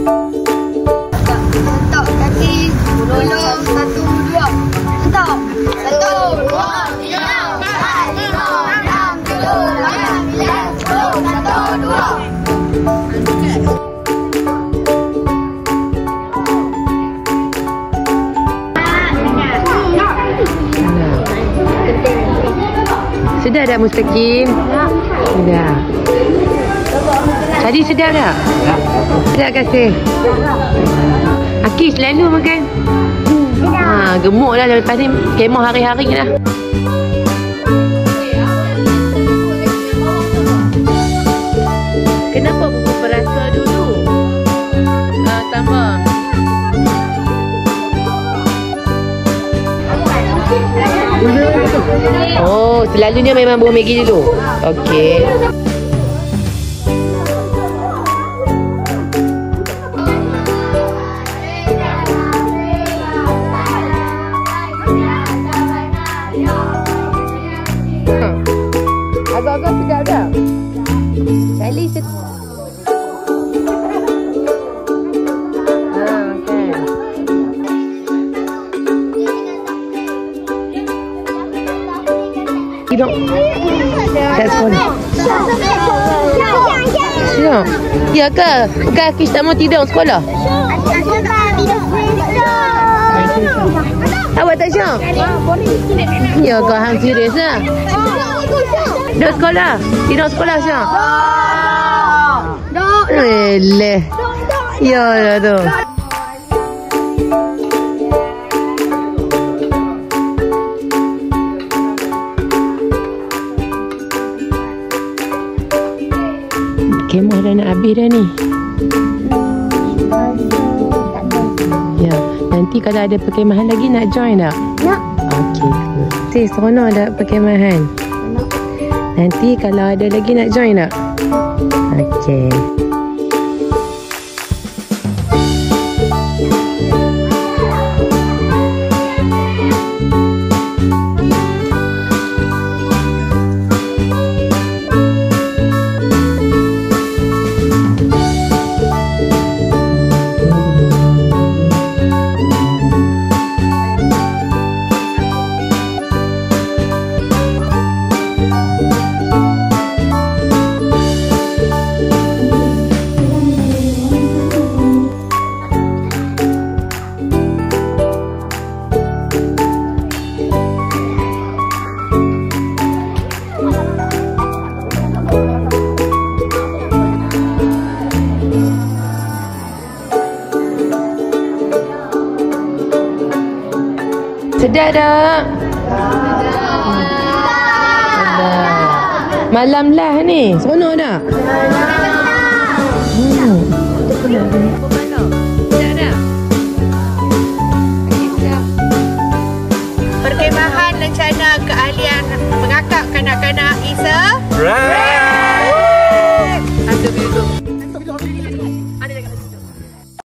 Sentak kaki, tolong 1, 2. Sentak 1, 2, 3, 4, 5, 6, 7, 8, 9, 10, 1, 2. Sedar tak Mustaqim? Sedar. Tadi sedar tak? Sedar kasih. Aki selalu makan. Gemuk lah lepas ni kemah hari-hari lah. Kenapa buku perasa dulu? Tambah. Oh, selalunya memang buah Maggi dulu. Okey. Agak-agak sedap dah. Kali tidur kat sekolah. Siap. Ya ke? Bukan Akish tak mau tidur sekolah? Awak tak siap? Ya ke? Hang serius lah? Tidur sekolah? Tidur sekolah siap? Eleh. Ya lah tu. Kemah dah nak habis dah ni. Ya, nanti kalau ada perkemahan lagi nak join tak? Nak. Okey. Sis, seronok ada perkemahan? Nak. Nanti kalau ada lagi nak join tak? Okey. Sedap tak? Sedap. Malam lah ni. Seronok tak?